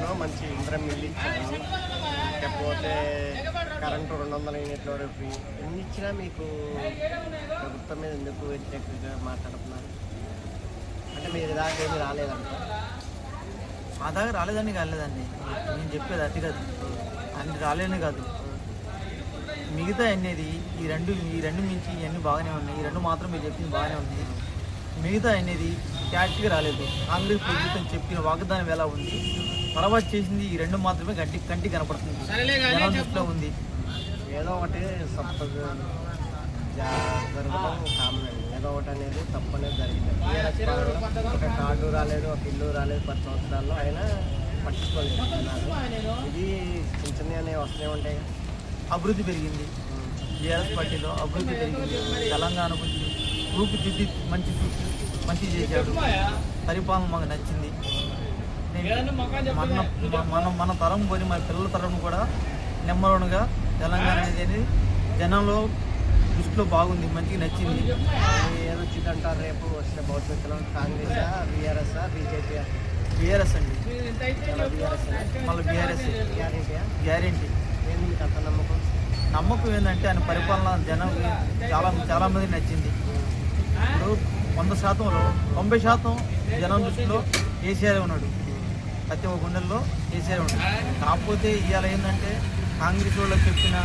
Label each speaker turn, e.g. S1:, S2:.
S1: ఎలక్షన్లో మంచి ఇంద్రం మిల్లు ఇచ్చారు, లేకపోతే కరెంటు 200 యూనిట్ల వరకు ఎన్ని ఇచ్చినా మీకు ప్రభుత్వం మీద ఎందుకు వ్యతిరేకంగా మాట్లాడుతున్నారు? అంటే మీరు దాకా ఏమి రాలేదంట?
S2: మా దాకా రాలేదని కాలేదండి, నేను చెప్పేది అది కాదు, అన్ని రాలేని కాదు. మిగతా అనేది ఈ రెండు మించి ఇవన్నీ బాగానే ఉన్నాయి. ఈ రెండు మాత్రం మీరు చెప్పింది బాగానే ఉంది. మిగతా అనేది క్యాట్గా రాలేదు. కాంగ్రెస్ ప్రభుత్వం చెప్పిన వాగ్దానం ఎలా ఉంది, తర్వాత చేసింది ఈ రెండు మాత్రమే కంటికి కనపడుతుంది, జనాల దృష్టిలో ఉంది.
S1: ఏదో ఒకటి తప్పు జరగడం కామన్ అండి. ఏదో ఒకటి అనేది తప్పు అనేది జరిగింది. ఒక కార్డు రాలేదు, ఒక ఇల్లు రాలేదు 10 సంవత్సరాల్లో, అయినా పట్టించుకోలేదు. ఇది చిన్న చిన్న అనేవి వస్తూనే ఉంటాయి.
S2: అభివృద్ధి పెరిగింది, టీఆర్ఎస్ పార్టీలో అభివృద్ధి పెరిగింది. తెలంగాణ గురించి రూపుదిద్ది మంచి చేశాడు. పరిపాలన మాకు నచ్చింది. మన తరం పోయి మన పిల్లల తరం కూడా నెంబర్గా తెలంగాణ అనేది జనంలో దృష్టిలో బాగుంది, మంచిగా నచ్చింది.
S1: ఏదో వచ్చిందంటారు రేపు వస్తే భవిష్యత్తులో కాంగ్రెస్, బీఆర్ఎస్, బీజేపీ?
S2: బీఆర్ఎస్ అండి, మళ్ళీ బీఆర్ఎస్ గ్యారెంటీ.
S1: ఏంది మీకు అంత
S2: నమ్మకం ఏంటంటే ఆయన పరిపాలన జనానికి చాలా మంది నచ్చింది. ఇప్పుడు 100%లో 90% జనం దృష్టిలో కేసీఆర్ ఉన్నాడు, ప్రతి ఒక్క గుండెల్లో కేసీఆర్ ఉన్నాడు. కాకపోతే ఇవాళ ఏంటంటే కాంగ్రెస్ వాళ్ళకి చెప్పిన